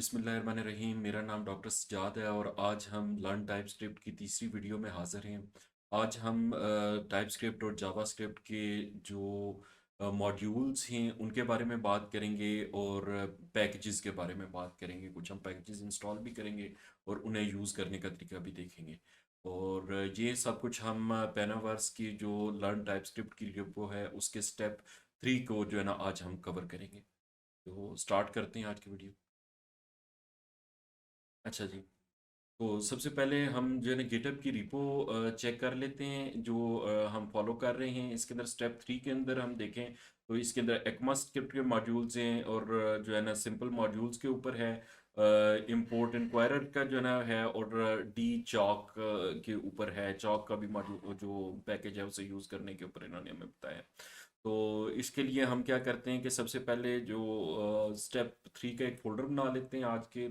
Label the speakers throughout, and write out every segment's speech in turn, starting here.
Speaker 1: बिस्मिल्लाहिर्रहमानिर्रहीम। मेरा नाम डॉक्टर सजाद है और आज हम लर्न टाइप स्क्रिप्ट की तीसरी वीडियो में हाज़िर हैं। आज हम टाइप स्क्रिप्ट और जावा स्क्रिप्ट के जो मॉड्यूल्स हैं उनके बारे में बात करेंगे और पैकेजेस के बारे में बात करेंगे। कुछ हम पैकेजेस इंस्टॉल भी करेंगे और उन्हें यूज़ करने का तरीका भी देखेंगे। और ये सब कुछ हम पेनावर्स की जो लर्न टाइप स्क्रिप्ट की रिपो है उसके स्टेप 3 को जो है ना आज हम कवर करेंगे। तो स्टार्ट करते हैं आज की वीडियो। अच्छा जी। तो सबसे पहले हम जो है ना गिटहब की रिपो चेक कर लेते हैं जो हम फॉलो कर रहे हैं। इसके अंदर स्टेप 3 के अंदर हम देखें तो इसके अंदर ECMA स्क्रिप्ट के मॉड्यूल्स हैं और जो है ना सिंपल मॉड्यूल्स के ऊपर है। इंपोर्ट इंक्वायरर का जो है ना है और डी चॉक के ऊपर है। चॉक का भी मॉड्यूल जो पैकेज है उसे यूज़ करने के ऊपर इन्होंने हमें बताया। तो इसके लिए हम क्या करते हैं कि सबसे पहले जो स्टेप 3 का एक फोल्डर बना लेते हैं आज के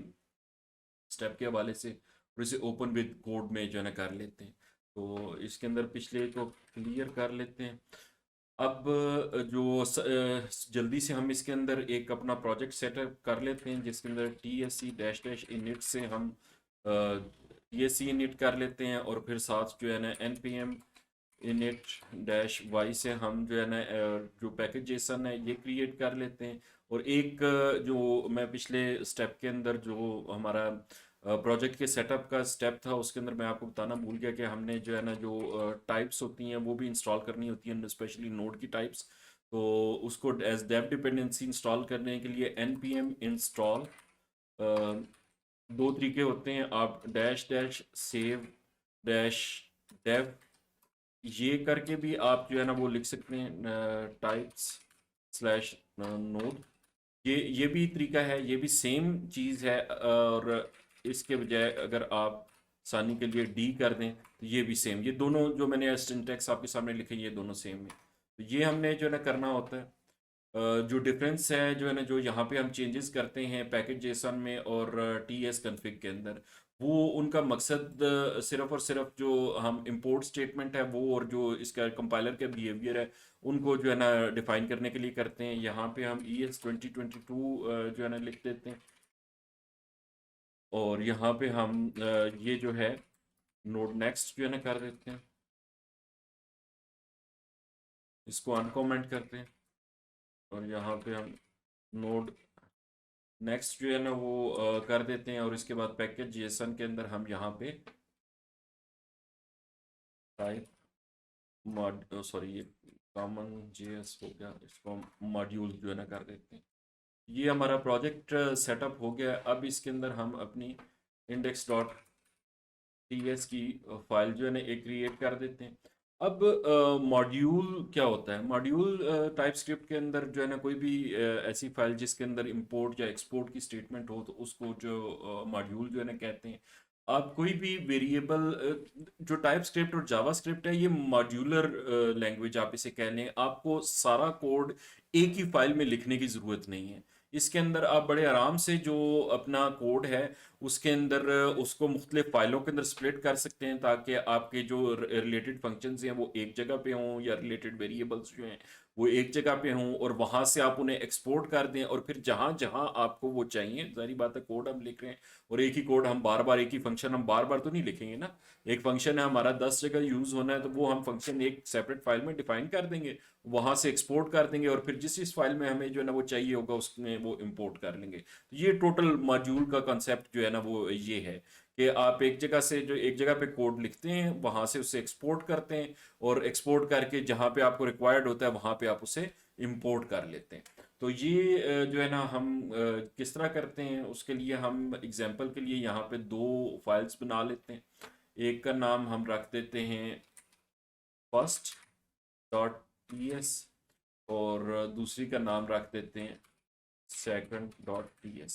Speaker 1: स्टेप के हवाले से और इसे ओपन विद कोड में जो है ना कर लेते हैं। तो इसके अंदर पिछले को क्लियर कर लेते हैं। अब जल्दी से हम इसके अंदर एक अपना प्रोजेक्ट सेटअप कर लेते हैं जिसके अंदर TSC डैश डैश इनिट से हम TSC इनिट कर लेते हैं और फिर साथ जो है ना NPM इनिट डैश वाई से हम जो है ना जो पैकेज जेसन है ये क्रिएट कर लेते हैं। और एक जो मैं पिछले स्टेप के अंदर जो हमारा प्रोजेक्ट के सेटअप का स्टेप था उसके अंदर मैं आपको बताना भूल गया कि हमने जो है ना जो टाइप्स होती हैं वो भी इंस्टॉल करनी होती हैं, स्पेशली नोड की टाइप्स। तो उसको एज डेव डिपेंडेंसी इंस्टॉल करने के लिए NPM इंस्टॉल दो तरीके होते हैं। आप dash dash save dash dev ये करके भी आप जो है ना वो लिख सकते हैं टाइप्स स्लैश नोड। ये भी तरीका है, ये भी सेम चीज़ है। और इसके बजाय अगर आप आसानी के लिए डी कर दें तो ये भी सेम, ये दोनों जो मैंने सिंटैक्स आपके सामने लिखे ये दोनों सेम है। तो ये हमने जो है ना करना होता है। जो डिफरेंस है जो है ना जो यहाँ पे हम चेंजेस करते हैं पैकेज जेसन में और TS कन्फिग के अंदर, वो उनका मकसद सिर्फ और सिर्फ जो हम इंपोर्ट स्टेटमेंट है वो और जो इसका कंपाइलर का बिहेवियर है उनको जो है ना डिफाइन करने के लिए करते हैं। यहाँ पे हम ES2022 जो है ना लिख देते हैं और यहाँ पे हम ये जो है नोड नेक्स्ट जो है ना कर देते हैं, इसको अनकमेंट करते हैं और यहाँ पे हम नोड नेक्स्ट जो है ना वो कर देते हैं। और इसके बाद पैकेज जेसन के अंदर हम यहाँ पे टाइप मॉड सॉरी ये कॉमन JS हो गया, इसको मॉड्यूल जो है ना कर देते हैं। ये हमारा प्रोजेक्ट सेटअप हो गया। अब इसके अंदर हम अपनी index.ts की फाइल जो है ना एक क्रिएट कर देते हैं। अब मॉड्यूल क्या होता है? मॉड्यूल टाइप स्क्रिप्ट के अंदर जो है ना कोई भी ऐसी फाइल जिसके अंदर इंपोर्ट या एक्सपोर्ट की स्टेटमेंट हो तो उसको जो मॉड्यूल जो है ना कहते हैं। आप कोई भी वेरिएबल जो टाइप स्क्रिप्ट और जावा स्क्रिप्ट है ये मॉड्यूलर लैंग्वेज आप इसे कह लें। आपको सारा कोड एक ही फाइल में लिखने की ज़रूरत नहीं है। इसके अंदर आप बड़े आराम से जो अपना कोड है उसके अंदर उसको मुख्तलिफ फाइलों के अंदर स्प्लिट कर सकते हैं ताकि आपके जो रिलेटेड फंक्शंस हैं वो एक जगह पे हों या रिलेटेड वेरिएबल्स जो हैं वो एक जगह पे हों और वहाँ से आप उन्हें एक्सपोर्ट कर दें। और फिर जहाँ जहाँ आपको वो चाहिए, जारी बात है कोड हम लिख रहे हैं और एक ही कोड हम बार बार, एक ही फंक्शन हम बार बार तो नहीं लिखेंगे ना। एक फंक्शन है हमारा 10 जगह यूज़ होना है तो वो हम फंक्शन एक सेपरेट फाइल में डिफाइन कर देंगे, वहाँ से एक्सपोर्ट कर देंगे और फिर जिस फाइल में हमें जो है ना वो चाहिए होगा उसमें वो इंपोर्ट कर लेंगे। तो ये टोटल मॉड्यूल का कॉन्सेप्ट जो है ना वो ये है कि आप एक जगह से जो एक जगह पे कोड लिखते हैं वहाँ से उसे एक्सपोर्ट करते हैं और एक्सपोर्ट करके जहाँ पे आपको रिक्वायर्ड होता है वहाँ पे आप उसे इंपोर्ट कर लेते हैं। तो ये जो है ना हम किस तरह करते हैं उसके लिए हम एग्जांपल के लिए यहाँ पे दो फाइल्स बना लेते हैं। एक का नाम हम रख देते हैं फर्स्ट डॉट ts और दूसरी का नाम रख देते हैं सेकंड डॉट ts।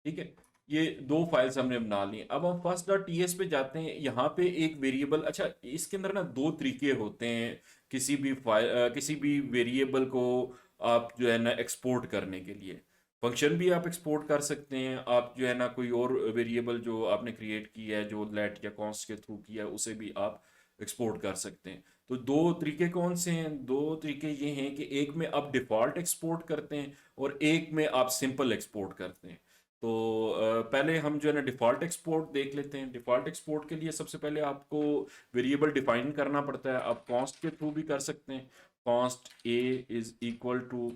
Speaker 1: ठीक है, ये दो फाइल्स हमने बना ली। अब हम फर्स्ट डॉट ts पे जाते हैं। यहाँ पे एक वेरिएबल, अच्छा इसके अंदर ना दो तरीके होते हैं किसी भी फाइल किसी भी वेरिएबल को आप जो है ना एक्सपोर्ट करने के लिए। फंक्शन भी आप एक्सपोर्ट कर सकते हैं, आप जो है ना कोई और वेरिएबल जो आपने क्रिएट किया है जो लेट या कॉन्स्ट के थ्रू किया है उसे भी आप एक्सपोर्ट कर सकते हैं। तो दो तरीके कौन से हैं? दो तरीके ये हैं कि एक में आप डिफ़ॉल्ट एक्सपोर्ट करते हैं और एक में आप सिंपल एक्सपोर्ट करते हैं। तो पहले हम जो है ना डिफ़ॉल्ट एक्सपोर्ट देख लेते हैं। डिफ़ॉल्ट एक्सपोर्ट के लिए सबसे पहले आपको वेरिएबल डिफाइन करना पड़ता है। आप कॉन्स्ट के थ्रू भी कर सकते हैं। Const a is equal to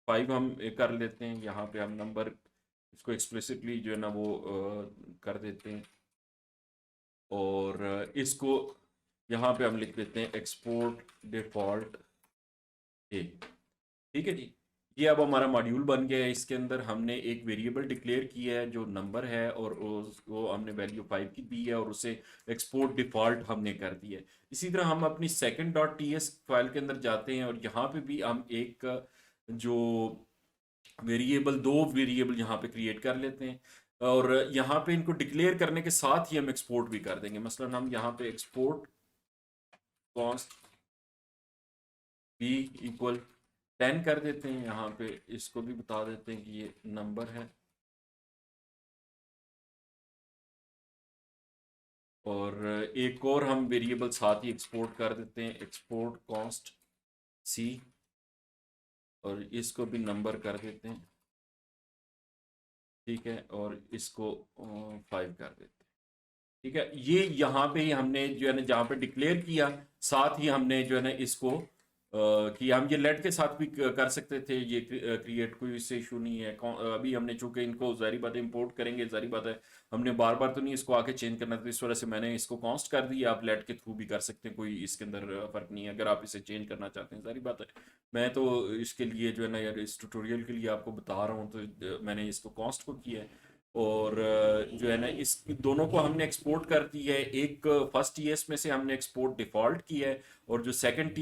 Speaker 1: 5 हम कर लेते हैं। यहाँ पे हम नंबर इसको एक्सप्लिसिटली जो है ना वो कर देते हैं, और इसको यहाँ पे हम लिख देते हैं एक्सपोर्ट डिफ़ॉल्ट ए। ठीक है जी। ये अब हमारा मॉड्यूल बन गया है। इसके अंदर हमने एक वेरिएबल डिक्लेयर किया है जो नंबर है, और उसको हमने वैल्यू 5 की दी है, और उसे एक्सपोर्ट डिफ़ॉल्ट हमने कर दिया है। इसी तरह हम अपनी second dot T S file के अंदर जाते हैं, और यहाँ पे भी हम एक जो वेरिएबल, दो वेरिएबल यहाँ पे क्रिएट कर लेते हैं, और यहाँ पे इनको डिक्लेयर करने के साथ ही हम एक्सपोर्ट भी कर देंगे। मसलन हम यहाँ पे एक्सपोर्ट कॉस्ट बी इक्वल 10 कर देते हैं। यहाँ पे इसको भी बता देते हैं कि ये नंबर है, और एक और हम वेरिएबल साथ ही एक्सपोर्ट कर देते हैं, एक्सपोर्ट कॉस्ट सी, और इसको भी नंबर कर देते हैं। ठीक है, और इसको 5 कर देते हैं। ठीक है, ये यहाँ पे ही हमने जो है ना जहाँ पे डिक्लेयर किया, साथ ही हमने जो है ना इसको कि हम ये लेट के साथ भी कर सकते थे। ये क्रिएट, कोई इससे इशू नहीं है। अभी हमने चूंकि इनको जारी बात है इंपोर्ट करेंगे, जारी बात है हमने बार बार तो नहीं इसको आके चेंज करना, तो इस वजह से मैंने इसको कॉन्स्ट कर दिया। आप लेट के थ्रू भी कर सकते हैं, कोई इसके अंदर फर्क नहीं है। अगर आप इसे चेंज करना चाहते हैं, जारी बात है। मैं तो इसके लिए जो है ना यार, इस ट्यूटोरियल के लिए आपको बता रहा हूँ, तो मैंने इसको कॉस्ट को किया है। और जो है ना इस दोनों को हमने एक्सपोर्ट कर दी है। एक फर्स्ट टीएस में से हमने एक्सपोर्ट डिफ़ॉल्ट किया है, और जो सेकंड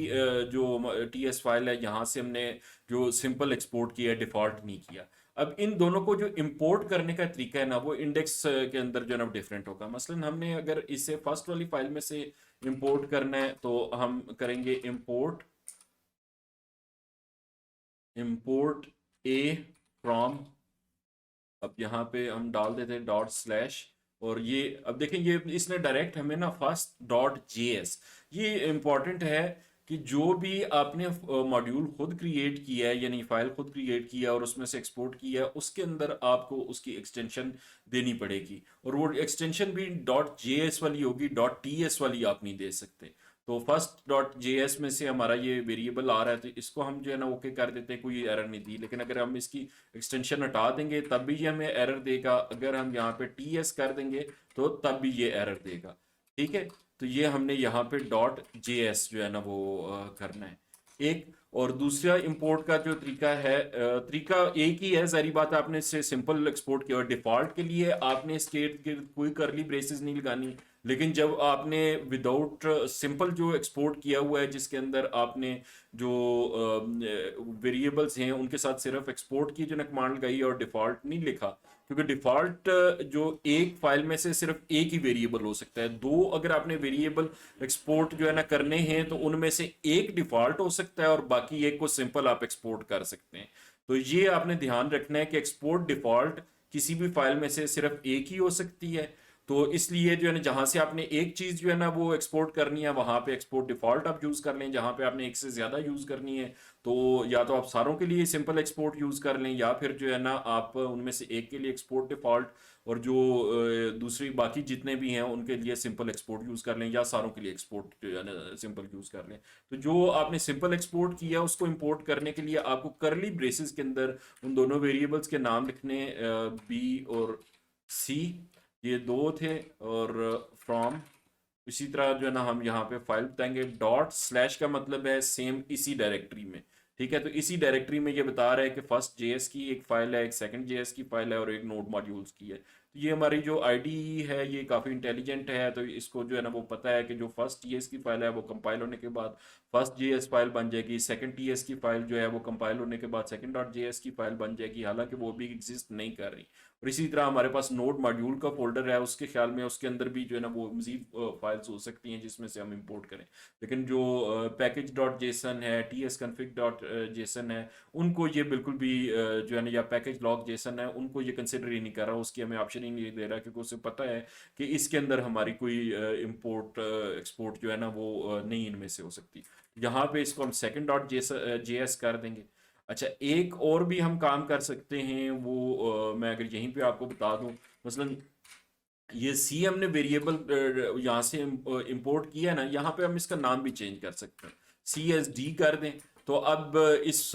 Speaker 1: जो टीएस फाइल है, यहाँ से हमने जो सिंपल एक्सपोर्ट किया है, डिफ़ॉल्ट नहीं किया। अब इन दोनों को जो इंपोर्ट करने का तरीका है ना, वो इंडेक्स के अंदर जो है ना डिफरेंट होगा। मसलन हमने अगर इसे फर्स्ट वाली फाइल में से इंपोर्ट करना है, तो हम करेंगे इंपोर्ट ए फ्रॉम, अब यहाँ पे हम डाल देते हैं डॉट स्लैश, और ये अब देखें, ये इसने डायरेक्ट हमें ना फर्स्ट डॉट जेएस, ये इंपॉर्टेंट है कि जो भी आपने मॉड्यूल खुद क्रिएट किया है, यानी फाइल खुद क्रिएट किया और उसमें से एक्सपोर्ट किया है, उसके अंदर आपको उसकी एक्सटेंशन देनी पड़ेगी, और वो एक्सटेंशन भी डॉट जेएस वाली होगी, डॉट टीएस वाली आप नहीं दे सकते। तो फर्स्ट डॉट जेएस में से हमारा ये वेरिएबल आ रहा है, तो इसको हम जो है ना ओके कर देते हैं, कोई एरर नहीं दी। लेकिन अगर हम इसकी एक्सटेंशन हटा देंगे तब भी ये हमें एरर देगा। अगर हम यहाँ पे टीएस कर देंगे तो तब भी ये एरर देगा। ठीक है, तो ये हमने यहाँ पे डॉट जेएस जो है ना वो करना है एक। और दूसरा इंपोर्ट का जो तरीका है, तरीका एक ही है, सारी बात आपने इससे सिंपल एक्सपोर्ट किया, और डिफॉल्ट के लिए आपने स्टेट के कोई करली ब्रेसेस नहीं लगानी। लेकिन जब आपने विदाउट सिंपल जो एक्सपोर्ट किया हुआ है, जिसके अंदर आपने जो वेरिएबल्स हैं उनके साथ सिर्फ एक्सपोर्ट की जो ना कमांड लगाई और डिफॉल्ट नहीं लिखा, क्योंकि डिफॉल्ट जो एक फाइल में से सिर्फ एक ही वेरिएबल हो सकता है। दो अगर आपने वेरिएबल एक्सपोर्ट जो है ना करने हैं, तो उनमें से एक डिफॉल्ट हो सकता है और बाकी एक को सिंपल आप एक्सपोर्ट कर सकते हैं। तो ये आपने ध्यान रखना है कि एक्सपोर्ट डिफॉल्ट किसी भी फाइल में से सिर्फ एक ही हो सकती है। तो इसलिए जो है ना जहां से आपने एक चीज जो है ना वो एक्सपोर्ट करनी है, वहां पे एक्सपोर्ट डिफॉल्ट आप यूज कर लें। जहां पे आपने एक से ज्यादा यूज करनी है, तो या तो आप सारों के लिए सिंपल एक्सपोर्ट यूज कर लें, या फिर जो है ना आप उनमें से एक के लिए एक्सपोर्ट डिफॉल्ट, और जो दूसरी बाकी जितने भी हैं उनके लिए सिंपल एक्सपोर्ट यूज कर लें, या सारों के लिए एक्सपोर्ट जो है ना सिंपल यूज कर लें। तो जो आपने सिंपल एक्सपोर्ट किया उसको इंपोर्ट करने के लिए आपको करली ब्रेसेस के अंदर उन दोनों वेरिएबल्स के नाम लिखने, बी और सी, ये दो थे, और फ्रॉम। इसी तरह जो है ना हम यहाँ पे फाइल बताएंगे। डॉट स्लैश का मतलब है सेम इसी डायरेक्टरी में। ठीक है, तो इसी डायरेक्टरी में ये बता रहा है कि फर्स्ट जेएस की एक फाइल है, एक सेकंड जेएस की फाइल है, और एक नोड मॉड्यूल्स की है। तो ये हमारी जो आईडी है ये काफ़ी इंटेलिजेंट है, तो इसको जो है ना वो पता है कि जो फर्स्ट टीएस की फाइल है वो कंपाइल होने के बाद फर्स्ट जेएस फाइल बन जाएगी, सेकंड टीएस की फाइल जो है वो कंपाइल होने के बाद सेकंड डॉट जेएस की फाइल बन जाएगी, हालांकि वो भी एग्जिस्ट नहीं कर रही। और इसी तरह हमारे पास नोड मॉड्यूल का फोल्डर है, उसके ख्याल में उसके अंदर भी जो है ना वो मजीद फाइल्स हो सकती हैं जिसमें से हम इंपोर्ट करें। लेकिन जो पैकेज डॉट जेसन है, T S config dot JSON है, उनको ये बिल्कुल भी जो है ना, या पैकेज लॉग जेसन है, उनको ये कंसिडर ही नहीं कर रहा, उसकी हमें ऑप्शन ही नहीं दे रहा, क्योंकि उसे पता है कि इसके अंदर हमारी कोई इंपोर्ट एक्सपोर्ट जो है ना वो नहीं इनमें से हो सकती। यहाँ पे इसको हम सेकंड डॉट जेएस कर देंगे। अच्छा, एक और भी हम काम कर सकते हैं, वो मैं अगर यहीं पे आपको बता दूं, मसलन ये सी हमने वेरिएबल यहाँ से इंपोर्ट किया ना, यहाँ पे हम इसका नाम भी चेंज कर सकते हैं, सी एस डी कर दें। तो अब इस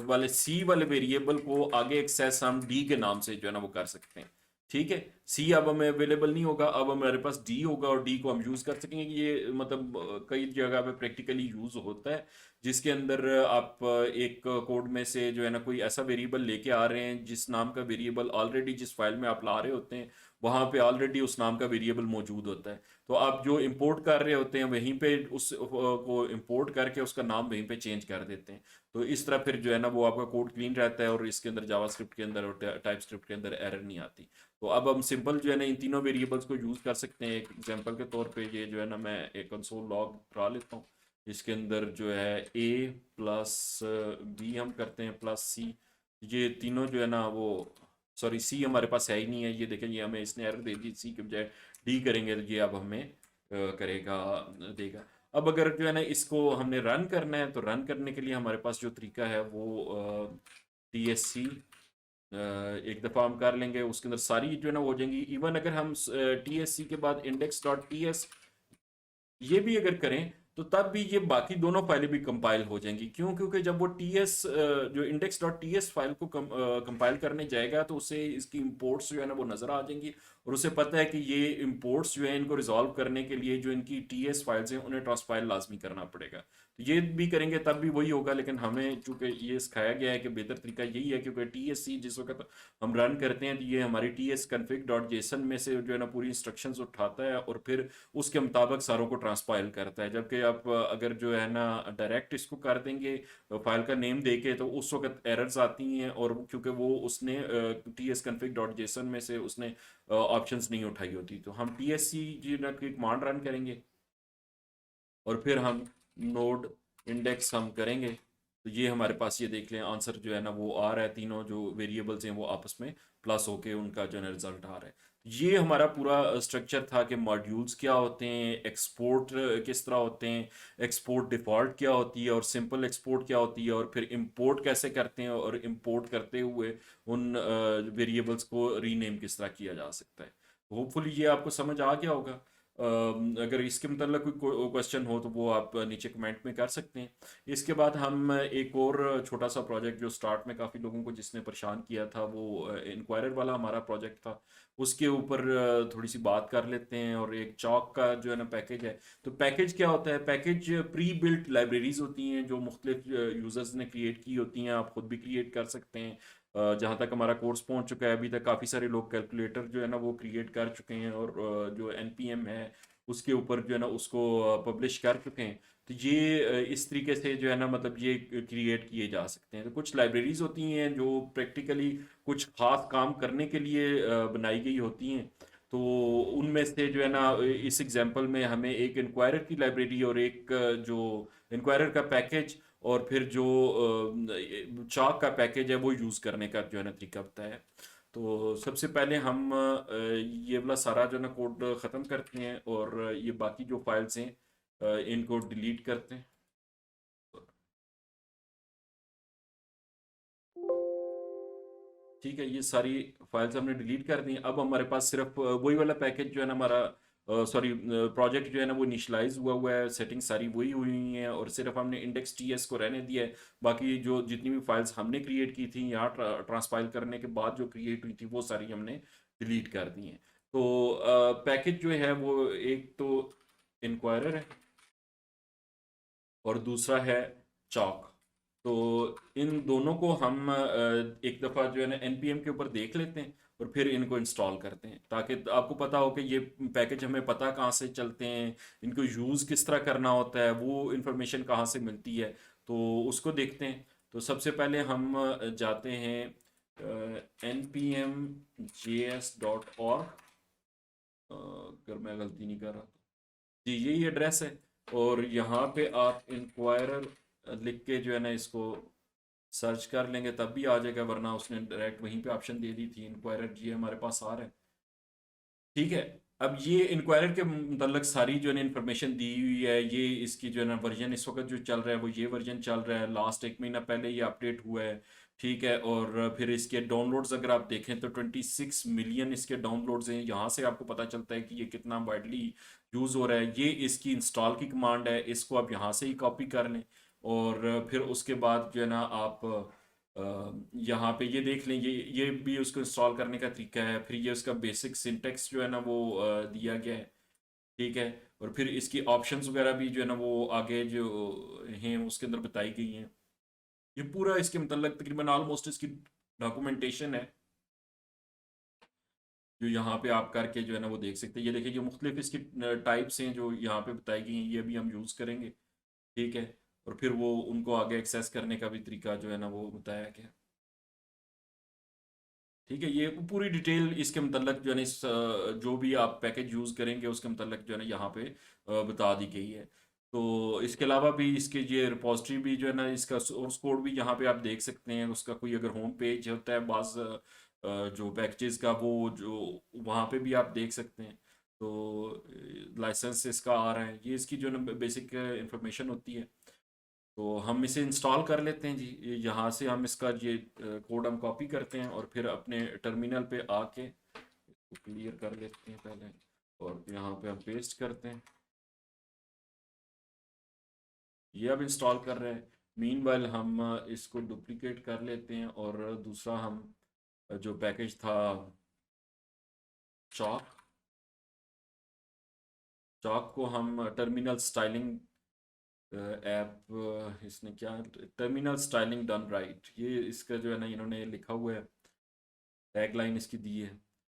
Speaker 1: वाले सी वाले वेरिएबल को आगे एक्सेस हम डी के नाम से जो है ना वो कर सकते हैं। ठीक है, सी अब हमें अवेलेबल नहीं होगा, अब हमारे पास डी होगा और डी को हम यूज कर सकेंगे। ये मतलब कई जगह पे प्रैक्टिकली यूज होता है, जिसके अंदर आप एक कोड में से जो है ना कोई ऐसा वेरिएबल लेके आ रहे हैं जिस नाम का वेरिएबल ऑलरेडी जिस फाइल में आप ला रहे होते हैं वहां पे ऑलरेडी उस नाम का वेरिएबल मौजूद होता है। तो आप जो इंपोर्ट कर रहे होते हैं वहीं पे उस को इंपोर्ट करके उसका नाम वहीं पे चेंज कर देते हैं। तो इस तरह फिर जो है ना वो आपका कोड क्लीन रहता है और इसके अंदर जावास्क्रिप्ट के अंदर और टाइप स्क्रिप्ट के अंदर एरर नहीं आती। तो अब हम सिंपल जो है ना इन तीनों वेरिएबल्स को यूज कर सकते हैं। एक एग्जांपल के तौर पे ये जो है ना मैं एक कंसोल लॉग करा लेता हूँ, इसके अंदर जो है ए प्लस बी हम करते हैं प्लस सी, ये तीनों जो है ना वो, सॉरी सी हमारे पास है ही नहीं है, ये देखें ये हमें इसने एरर दे दी, सी के बजाय डी करेंगे तो ये अब हमें करेगा, देगा। अब अगर जो है ना इसको हमने रन करना है तो रन करने के लिए हमारे पास जो तरीका है वो टी एस सी एक दफ़ा हम कर लेंगे, उसके अंदर सारी जो है ना हो जाएंगी। इवन अगर हम टी एस सी के बाद इंडेक्स डॉट टी एस ये भी अगर करें तो तब भी ये बाकी दोनों फाइलें भी कंपाइल हो जाएंगी। क्यों? क्योंकि जब वो टी एस जो index dot T S file को कंपाइल करने जाएगा तो उसे इसकी इंपोर्ट्स जो है ना वो नज़र आ जाएंगी, और उसे पता है कि ये इंपोर्ट्स जो है इनको रिजॉल्व करने के लिए जो इनकी टी एस फाइल्स हैं उन्हें ट्रांसपाइल लाजमी करना पड़ेगा। तो ये भी करेंगे तब भी वही होगा, लेकिन हमें चूंकि ये सिखाया गया है कि बेहतर तरीका यही है, क्योंकि टी एस सी जिस वक्त हम रन करते हैं तो ये हमारी T S config dot JSON में से जो है ना पूरी इंस्ट्रक्शंस उठाता है और फिर उसके मुताबिक सारों को ट्रांसपाइल करता है। जबकि आप अगर जो है ना डायरेक्ट इसको कर देंगे फाइल का नेम देके तो उस वक्त एरर्स आती हैं, और क्योंकि वो उसने T S config dot JSON में से उसने ऑप्शंस नहीं उठाई होती। तो हम टी एस सी जी ना की कमांड रन करेंगे और फिर हम नोड इंडेक्स हम करेंगे, तो ये हमारे पास ये देख लें आंसर जो है ना वो आ रहा है, तीनों जो वेरिएबल्स हैं वो आपस में प्लस होके उनका जो है रिजल्ट आ रहा है। ये हमारा पूरा स्ट्रक्चर था कि मॉड्यूल्स क्या होते हैं, एक्सपोर्ट किस तरह होते हैं, एक्सपोर्ट डिफ़ॉल्ट क्या होती है और सिंपल एक्सपोर्ट क्या होती है, और फिर इंपोर्ट कैसे करते हैं, और इंपोर्ट करते हुए उन वेरिएबल्स को रीनेम किस तरह किया जा सकता है। होपफुली ये आपको समझ आ गया होगा। अगर इसके मतलब कोई क्वेश्चन हो तो वो आप नीचे कमेंट में कर सकते हैं। इसके बाद हम एक और छोटा सा प्रोजेक्ट जो स्टार्ट में काफ़ी लोगों को जिसने परेशान किया था, वो इंक्वायरर वाला हमारा प्रोजेक्ट था, उसके ऊपर थोड़ी सी बात कर लेते हैं। और एक चॉक का जो है ना पैकेज है, तो पैकेज क्या होता है? पैकेज प्री बिल्ट लाइब्रेरीज होती हैं जो मुख्तलिफ यूज़र्स ने क्रिएट की होती हैं, आप खुद भी क्रिएट कर सकते हैं। जहाँ तक हमारा कोर्स पहुँच चुका है अभी तक काफ़ी सारे लोग कैलकुलेटर जो है ना वो क्रिएट कर चुके हैं, और जो एनपीएम है उसके ऊपर जो है ना उसको पब्लिश कर चुके हैं। तो ये इस तरीके से जो है ना मतलब ये क्रिएट किए जा सकते हैं। तो कुछ लाइब्रेरीज होती हैं जो प्रैक्टिकली कुछ खास काम करने के लिए बनाई गई होती हैं। तो उनमें से जो है ना इस एग्जांपल में हमें एक इंक्वायरर की लाइब्रेरी और एक जो इंक्वायरर का पैकेज और फिर जो चाक का पैकेज है वो यूज़ करने का जो है ना तरीका बताया है। तो सबसे पहले हम ये वाला सारा जो है ना कोड ख़त्म करते हैं और ये बाकी जो फाइल्स हैं इनको डिलीट करते हैं। ठीक है, ये सारी फाइल्स हमने डिलीट कर दी। अब हमारे पास सिर्फ वही वाला पैकेज जो है ना हमारा, सॉरी, प्रोजेक्ट जो है ना वो इनिशलाइज हुआ हुआ है, सेटिंग सारी वही हुई हुई हैं, और सिर्फ हमने इंडेक्स टी एस को रहने दिया है। बाकी जो जितनी भी फाइल्स हमने क्रिएट की थी यहाँ ट्रांसपाइल करने के बाद जो क्रिएट हुई थी वो सारी हमने डिलीट कर दी हैं। तो पैकेज जो है वो एक तो इंक्वायरर है और दूसरा है चॉक। तो इन दोनों को हम एक दफ़ा जो है ना एनपीएम के ऊपर देख लेते हैं और फिर इनको इंस्टॉल करते हैं, ताकि आपको पता हो कि ये पैकेज हमें पता कहाँ से चलते हैं, इनको यूज़ किस तरह करना होता है, वो इन्फॉर्मेशन कहाँ से मिलती है। तो उसको देखते हैं। तो सबसे पहले हम जाते हैं npm.js.org, अगर मैं गलती नहीं कर रहा तो जी यही एड्रेस है। और यहाँ पे आप इंक्वायरर लिख के जो है ना इसको सर्च कर लेंगे तब भी आ जाएगा, वरना उसने डायरेक्ट वहीं पे ऑप्शन दे दी थी इंक्वायरर जी हमारे पास आ रहा है। ठीक है, अब ये इंक्वायरर के मतलब सारी जो है ना इन्फॉर्मेशन दी हुई है, ये इसकी जो है ना वर्जन इस वक्त जो चल रहा है वो ये वर्जन चल रहा है, लास्ट एक महीना पहले ये अपडेट हुआ है। ठीक है, और फिर इसके डाउनलोड्स अगर आप देखें तो 26 मिलियन इसके डाउनलोड्स हैं। यहाँ से आपको पता चलता है कि ये कितना वाइडली यूज़ हो रहा है। ये इसकी इंस्टॉल की कमांड है, इसको आप यहाँ से ही कॉपी कर लें, और फिर उसके बाद जो है ना आप यहाँ पे ये देख लें, ये भी उसको इंस्टॉल करने का तरीका है। फिर ये उसका बेसिक सिंटेक्स जो है ना वो दिया गया है। ठीक है, और फिर इसकी ऑप्शंस वगैरह भी जो है ना वो आगे जो हैं उसके अंदर बताई गई हैं। ये पूरा इसके मतलब तकरीबन ऑलमोस्ट इसकी डॉक्यूमेंटेशन है, जो यहाँ पे आप करके जो है ना वो देख सकते हैं। ये देखिए, ये मुख्तलिफ इसकी टाइप्स हैं जो यहाँ पे बताई गई हैं, ये भी हम यूज़ करेंगे। ठीक है, और फिर वो उनको आगे एक्सेस करने का भी तरीका जो है ना वो बताया गया। ठीक है, ये पूरी डिटेल इसके मतलब जो है ना इस जो भी आप पैकेज यूज़ करेंगे उसके मतलब जो है ना यहाँ पे बता दी गई है। तो इसके अलावा भी इसके ये रिपॉजिटरी भी जो है ना इसका सोर्स कोड भी यहाँ पे आप देख सकते हैं। उसका कोई अगर होम पेज होता है बाज़ जो पैकेजेस का, वो जो वहाँ पे भी आप देख सकते हैं। तो लाइसेंस इसका आ रहा है, ये इसकी जो है ना बेसिक इंफॉर्मेशन होती है। तो हम इसे इंस्टॉल कर लेते हैं जी। यहाँ से हम इसका ये कोड हम कॉपी करते हैं और फिर अपने टर्मिनल पे आके इसको क्लियर कर लेते हैं पहले, और यहाँ पे हम पेस्ट करते हैं। ये अब इंस्टॉल कर रहे हैं। मीनवाइल हम इसको डुप्लीकेट कर लेते हैं, और दूसरा हम जो पैकेज था चॉक, चॉक को हम टर्मिनल स्टाइलिंग ऐप, इसने क्या, टर्मिनल स्टाइलिंग डन राइट, ये इसका जो है ना इन्होंने लिखा हुआ है, टैगलाइन इसकी दी है।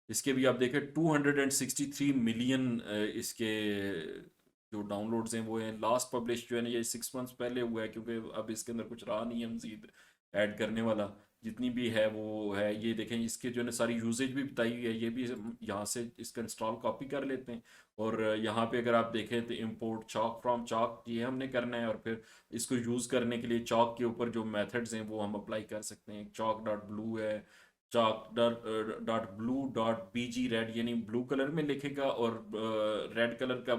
Speaker 1: इसके भी आप देखें 263 मिलियन इसके जो डाउनलोड्स हैं वो हैं। लास्ट पब्लिश जो है ना ये 6 मंथ्स पहले हुआ है, क्योंकि अब इसके अंदर कुछ रहा नहीं है मजीद ऐड करने वाला। जितनी भी है वो है। ये देखें, इसके जो है ना सारी यूजेज भी बताई हुई है, ये भी यहाँ से इसका इंस्टॉल कॉपी कर लेते हैं। और यहाँ पे अगर आप देखें तो इम्पोर्ट चॉक फ्रॉम चॉक ये हमने करना है, और फिर इसको यूज़ करने के लिए चॉक के ऊपर जो मेथड्स हैं वो हम अप्लाई कर सकते हैं। चॉक डॉट ब्लू है, चॉक डॉट ब्लू डॉट बीजी रेड, यानी ब्लू कलर में लिखेगा और रेड कलर का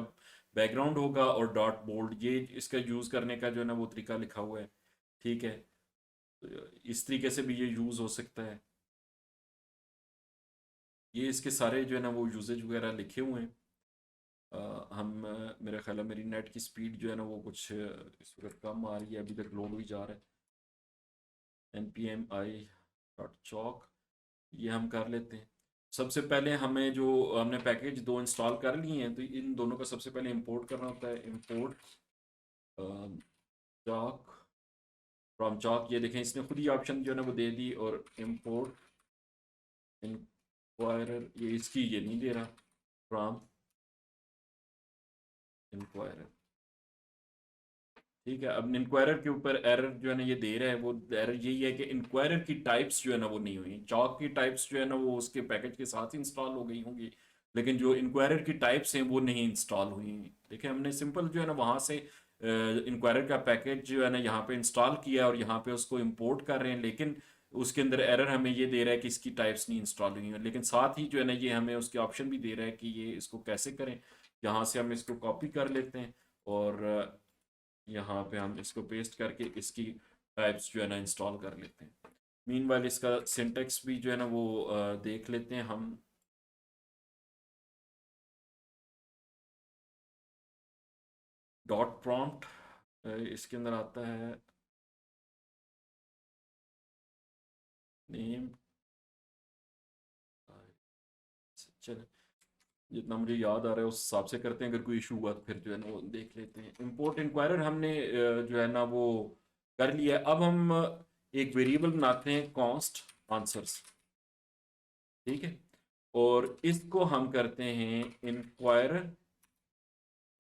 Speaker 1: बैकग्राउंड होगा, और डॉट बोल्ड, ये इसका यूज़ करने का जो है ना वो तरीका लिखा हुआ है। ठीक है, तो इस तरीके से भी ये यूज़ हो सकता है। ये इसके सारे जो है ना वो यूजेज वगैरह लिखे हुए हैं। मेरा ख्याल है मेरी नेट की स्पीड जो है ना वो कुछ इस वक्त कम आ रही है, अभी तक लोड भी जा रहा है। npm i.chalk ये हम कर लेते हैं। सबसे पहले हमें जो हमने पैकेज दो इंस्टॉल कर लिए हैं, तो इन दोनों का सबसे पहले इंपोर्ट करना होता है। इंपोर्ट चॉक फ्रॉम चॉक, ये देखें इसने खुद ही ऑप्शन जो है ना वो दे दी। और इंपोर्ट इंक्वायरर, ये इसकी ये नहीं दे रहा, फ्रॉम इंक्वायरर। ठीक है, अब इंक्वायरर के ऊपर एरर जो है ना ये दे रहा है, वो एरर यही है कि इंक्वायरर की टाइप्स जो है ना वो नहीं हुई। चॉक की टाइप्स जो है ना वो उसके पैकेज के साथ ही इंस्टॉल हो गई होंगी, लेकिन जो इंक्वायरर की टाइप्स हैं वो नहीं इंस्टॉल हुई हैं। देखिए, हमने सिंपल जो है ना वहाँ से इंक्वायरर का पैकेज जो है ना यहाँ पे इंस्टॉल किया और यहाँ पे उसको इम्पोर्ट कर रहे हैं, लेकिन उसके अंदर एरर हमें ये दे रहा है कि इसकी टाइप्स नहीं इंस्टॉल हुई हैं। लेकिन साथ ही जो है ना ये हमें उसके ऑप्शन भी दे रहा है कि ये इसको कैसे करें। यहाँ से हम इसको कॉपी कर लेते हैं, और यहाँ पे हम इसको पेस्ट करके इसकी टाइप्स जो है ना इंस्टॉल कर लेते हैं। मीनवाइल इसका सिंटेक्स भी जो है ना वो देख लेते हैं हम। डॉट प्रॉम्प्ट इसके अंदर आता है नेम। चलो, जितना मुझे याद आ रहा है उस हिसाब से करते हैं, अगर कोई इशू हुआ तो फिर जो है ना वो देख लेते हैं। इंपोर्ट इंक्वायरर हमने जो है ना वो कर लिया है। अब हम एक वेरिएबल बनाते हैं कॉन्स्ट आंसर्स। ठीक है, और इसको हम करते हैं इंक्वायरर।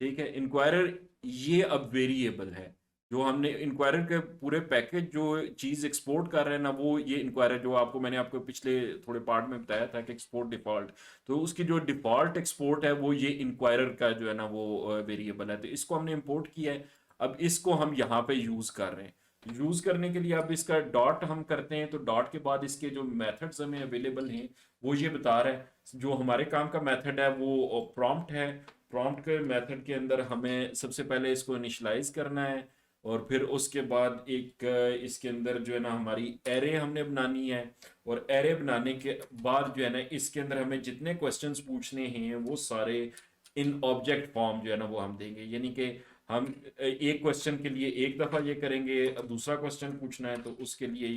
Speaker 1: ठीक है, इंक्वायरर ये अब वेरिएबल है। जो हमने इंक्वायरर के पूरे पैकेज जो चीज़ एक्सपोर्ट कर रहे हैं ना, वो ये इंक्वायरर जो मैंने आपको पिछले थोड़े पार्ट में बताया था कि एक्सपोर्ट डिफ़ॉल्ट, तो उसकी जो डिफ़ॉल्ट एक्सपोर्ट है वो ये इंक्वायरर का जो है ना वो वेरिएबल है। तो इसको हमने इंपोर्ट किया है, अब इसको हम यहाँ पे यूज़ कर रहे हैं। यूज़ करने के लिए अब इसका डॉट हम करते हैं, तो डॉट के बाद इसके जो मेथड्स हमें अवेलेबल हैं वो ये बता रहा है। जो हमारे काम का मेथड है वो प्रॉम्प्ट है। प्रॉम्प्ट के मेथड के अंदर हमें सबसे पहले इसको इनिशलाइज करना है, और फिर उसके बाद एक इसके अंदर जो है ना हमारी एरे हमने बनानी है। और एरे बनाने के बाद जो है ना इसके अंदर हमें जितने क्वेश्चंस पूछने हैं वो सारे इन ऑब्जेक्ट फॉर्म जो है ना वो हम देंगे। यानी कि हम एक क्वेश्चन के लिए एक दफ़ा ये करेंगे, दूसरा क्वेश्चन पूछना है तो उसके लिए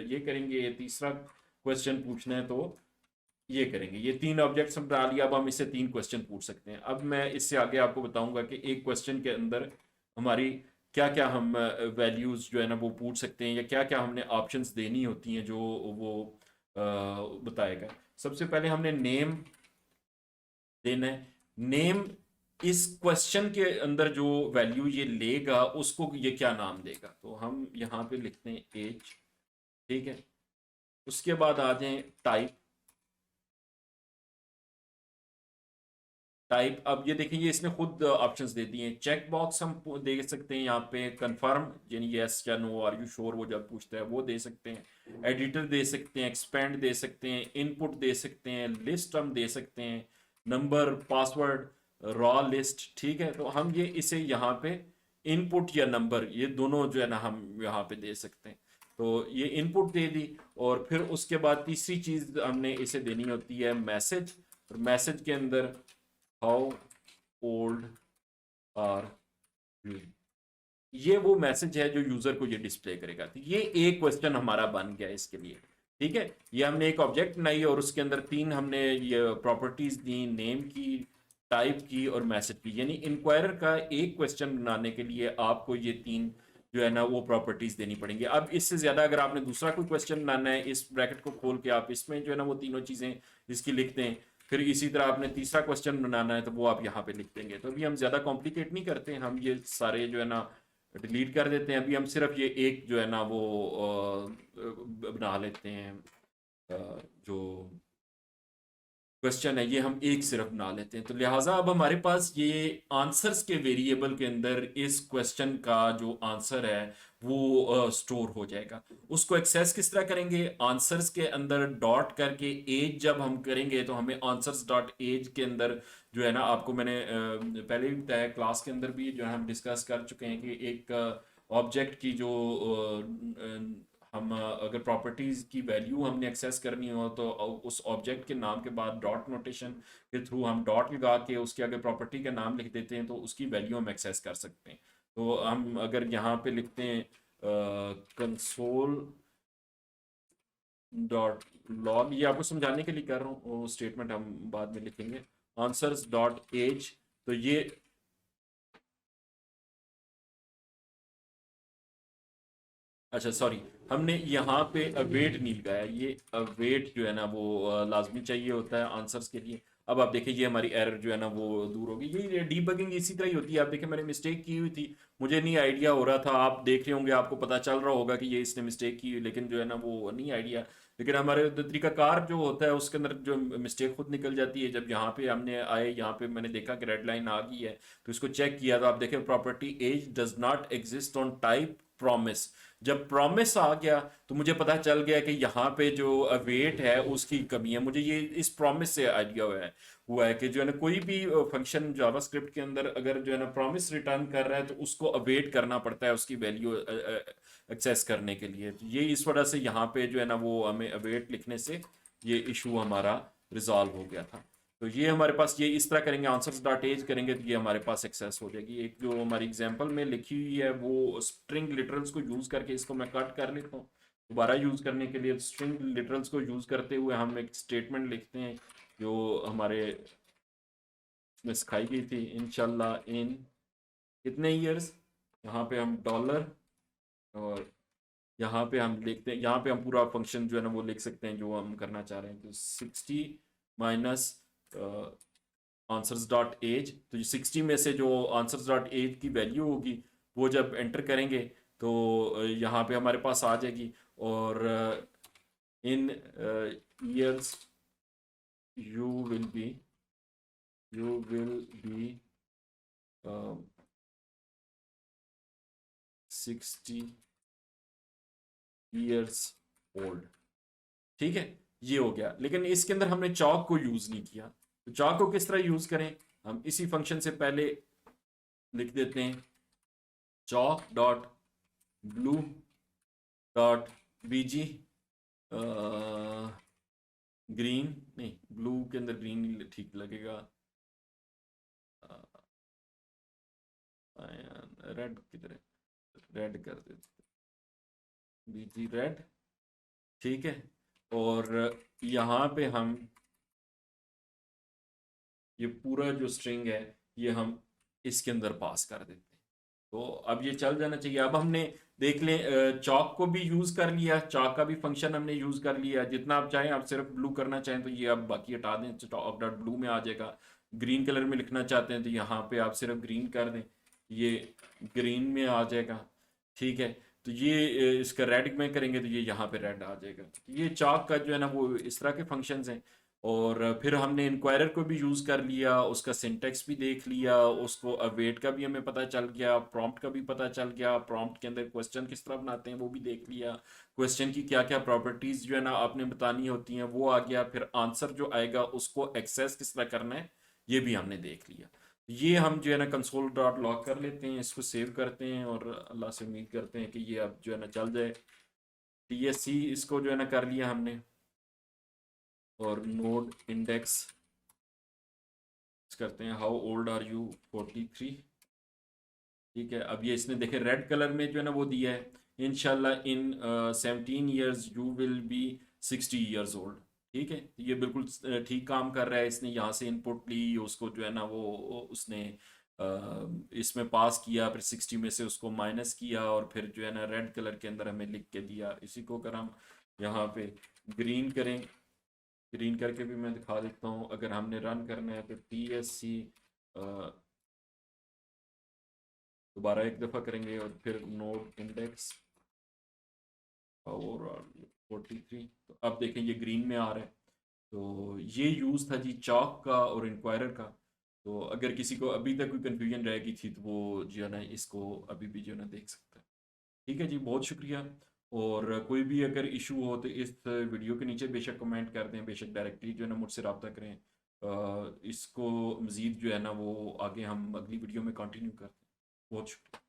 Speaker 1: ये करेंगे, तीसरा क्वेश्चन पूछना है तो ये करेंगे। ये तीन ऑब्जेक्ट्स हम डाल लिया, अब हम इससे तीन क्वेश्चन पूछ सकते हैं। अब मैं इससे आगे आपको बताऊंगा कि एक क्वेश्चन के अंदर हमारी क्या क्या हम वैल्यूज जो है ना वो पूछ सकते हैं, या क्या क्या हमने ऑप्शंस देनी होती हैं जो वो बताएगा। सबसे पहले हमने नेम देना है। नेम इस क्वेश्चन के अंदर जो वैल्यू ये लेगा उसको ये क्या नाम देगा, तो हम यहाँ पे लिखते हैं एज। ठीक है, उसके बाद आ जाए टाइप। टाइप, अब ये देखिए ये इसने खुद ऑप्शंस दे दिए हैं। चेक बॉक्स हम दे सकते हैं यहाँ पे, कंफर्म यानी यस या नो आर यू श्योर वो जब पूछता है वो दे सकते हैं। एडिटर दे सकते हैं, एक्सपेंड दे सकते हैं, इनपुट दे सकते हैं, लिस्ट हम दे सकते हैं, नंबर, पासवर्ड, रॉ लिस्ट। ठीक है, तो हम ये इसे यहाँ पे इनपुट या नंबर ये दोनों जो है ना हम यहाँ पे दे सकते हैं। तो ये इनपुट दे दी, और फिर उसके बाद तीसरी चीज हमने इसे देनी होती है मैसेज। और मैसेज के अंदर हाउ ओल्ड आर यू, ये वो मैसेज है जो यूजर को ये डिस्प्ले करेगा। तो ये एक क्वेश्चन हमारा बन गया इसके लिए। ठीक है, ये हमने एक ऑब्जेक्ट बनाई और उसके अंदर तीन हमने ये प्रॉपर्टीज दी, नेम की, टाइप की और मैसेज की। यानी इंक्वायरर का एक क्वेश्चन बनाने के लिए आपको ये तीन जो है ना वो प्रॉपर्टीज देनी पड़ेंगी। अब इससे ज्यादा अगर आपने दूसरा कोई क्वेश्चन बनाना है, इस ब्रैकेट को खोल के आप इसमें जो है ना वो तीनों चीजें इसकी लिखते हैं। फिर इसी तरह आपने तीसरा क्वेश्चन बनाना है तो वो आप यहाँ पे लिख देंगे। तो अभी हम ज्यादा कॉम्प्लिकेट नहीं करते हैं, हम ये सारे जो है ना डिलीट कर देते हैं। अभी हम सिर्फ ये एक जो है ना वो बना लेते हैं, जो क्वेश्चन है ये हम एक सिर्फ बना लेते हैं। तो लिहाजा अब हमारे पास ये आंसर्स के वेरिएबल के अंदर इस क्वेश्चन का जो आंसर है वो स्टोर हो जाएगा। उसको एक्सेस किस तरह करेंगे, आंसर्स के अंदर डॉट करके एज जब हम करेंगे तो हमें आंसर्स डॉट एज के अंदर जो है ना, आपको मैंने पहले भी बताया, क्लास के अंदर भी जो है हम डिस्कस कर चुके हैं कि एक ऑब्जेक्ट की जो हम अगर प्रॉपर्टीज की वैल्यू हमने एक्सेस करनी हो तो उस ऑब्जेक्ट के नाम के बाद डॉट नोटेशन के थ्रू हम डॉट लगा के उसके आगे प्रॉपर्टी का नाम लिख देते हैं तो उसकी वैल्यू हम एक्सेस कर सकते हैं। तो हम अगर यहाँ पे लिखते हैं कंसोल डॉट लॉग, ये आपको समझाने के लिए कर रहा हूँ, वो स्टेटमेंट हम बाद में लिखेंगे। आंसर्स डॉट एज, तो ये अच्छा सॉरी, हमने यहाँ पे अवेट नहीं लगाया। ये अवेट जो है ना वो लाजमी चाहिए होता है आंसर्स के लिए। अब आप देखिए ये हमारी एरर जो है ना वो दूर होगी। ये डीबगिंग इसी तरह ही होती है। आप देखिए मैंने मिस्टेक की हुई थी, मुझे नहीं आइडिया हो रहा था, आप देख रहे होंगे आपको पता चल रहा होगा कि ये इसने मिस्टेक की, लेकिन जो है ना वो नहीं आइडिया। लेकिन हमारे तरीकाकार जो होता है उसके अंदर जो मिस्टेक खुद निकल जाती है। जब यहाँ पे हमने आए, यहाँ पे मैंने देखा कि रेड लाइन आ गई है तो इसको चेक किया तो आप देखें property as does not exist on type promise. जब प्रॉमिस आ गया तो मुझे पता चल गया कि यहाँ पे जो अवेट है उसकी कमी है। मुझे ये इस प्रॉमिस से आइडिया हुआ है कि जो है ना कोई भी फंक्शन जावास्क्रिप्ट के अंदर अगर जो है ना प्रॉमिस रिटर्न कर रहा है तो उसको अवेट करना पड़ता है उसकी वैल्यू एक्सेस करने के लिए। तो ये इस वजह से यहाँ पे जो है ना वो हमें अवेट लिखने से ये इशू हमारा रिजॉल्व हो गया था। तो ये हमारे पास ये इस तरह करेंगे, आंसर्स डॉट एज करेंगे तो ये हमारे पास एक्सेस हो जाएगी। एक जो हमारी एग्जांपल में लिखी हुई है वो स्ट्रिंग लिटरल्स को यूज करके, इसको मैं कट कर लेता हूँ दोबारा यूज करने के लिए। स्ट्रिंग लिटरल्स को यूज करते हुए हम एक स्टेटमेंट लिखते हैं जो हमारे में सिखाई गई थी, इंशाल्लाह इन कितने ईयर्स, यहाँ पे हम डॉलर, और यहाँ पे हम लिखते हैं, यहाँ पे हम पूरा फंक्शन जो है ना वो लिख सकते हैं जो हम करना चाह रहे हैं। तो 60 माइनस आंसर्स डॉट एज, तो जो 60 में से जो आंसर्स डॉट एज की वैल्यू होगी वो जब एंटर करेंगे तो यहाँ पे हमारे पास आ जाएगी। और इन years you will be you will be 60 years old. ठीक है, ये हो गया। लेकिन इसके अंदर हमने चॉक को यूज नहीं किया, तो चॉक को किस तरह यूज करें, हम इसी फंक्शन से पहले लिख देते हैं चॉक डॉट ब्लू डॉट बीजी, ग्रीन नहीं, ब्लू के अंदर ग्रीन ठीक लगेगा, रेड किधर है, रेड कर देते, बीजी रेड, ठीक है। और यहाँ पे हम ये पूरा जो स्ट्रिंग है ये हम इसके अंदर पास कर देते हैं। तो अब ये चल जाना चाहिए। अब हमने देख लें चॉक को भी यूज कर लिया, चॉक का भी फंक्शन हमने यूज कर लिया। जितना आप चाहें, आप सिर्फ ब्लू करना चाहें तो ये आप बाकी हटा दें, चॉक डॉट ब्लू में आ जाएगा। ग्रीन कलर में लिखना चाहते हैं तो यहाँ पे आप सिर्फ ग्रीन कर दें, ये ग्रीन में आ जाएगा, ठीक है। तो ये इसका रेड में करेंगे तो ये यहाँ पे रेड आ जाएगा। ये चॉक का जो है ना वो इस तरह के फंक्शंस हैं। और फिर हमने इंक्वायरर को भी यूज़ कर लिया, उसका सिंटेक्स भी देख लिया, उसको अवेट का भी हमें पता चल गया, प्रॉम्प्ट का भी पता चल गया, प्रॉम्प्ट के अंदर क्वेश्चन किस तरह बनाते हैं वो भी देख लिया, क्वेश्चन की क्या क्या प्रॉपर्टीज़ जो है ना आपने बतानी होती हैं वो आ गया, फिर आंसर जो आएगा उसको एक्सेस किस तरह करना है ये भी हमने देख लिया। ये हम जो है ना कंसोल डॉट लॉग कर लेते हैं, इसको सेव करते हैं और अल्लाह से उम्मीद करते हैं कि ये अब जो है ना चल जाए। TSC इसको जो है ना कर लिया हमने, और नोड इंडेक्स करते हैं हाउ ओल्ड आर यू 43, ठीक है। अब ये इसने देखे रेड कलर में जो है ना वो दिया है, इंशाल्लाह इन 17 years you will be 60 years old, ठीक है। तो ये बिल्कुल ठीक काम कर रहा है। इसने यहाँ से इनपुट ली, उसको जो है ना वो उसने इसमें पास किया, फिर 60 में से उसको माइनस किया और फिर जो है ना रेड कलर के अंदर हमें लिख के दिया। इसी को अगर हम यहाँ पे ग्रीन करें, ग्रीन करके भी मैं दिखा देता हूँ, अगर हमने रन करना है तो TSC दोबारा एक दफ़ा करेंगे और फिर नोड इंडेक्स और 43, तो अब देखें ये ग्रीन में आ रहा है। तो ये यूज़ था जी चॉक का और इंक्वायरर का। तो अगर किसी को अभी तक कोई कन्फ्यूजन रह गई थी तो वो जो है ना इसको अभी भी जो है ना देख सकता है। ठीक है जी, बहुत शुक्रिया। और कोई भी अगर इशू हो तो इस वीडियो के नीचे बेशक कमेंट कर दें, बेशक डायरेक्टली जो है ना मुझसे रब्ता करें। इसको मज़ीद जो है ना वो आगे हम अगली वीडियो में कंटिन्यू करते हैं। बहुत शुक्रिया।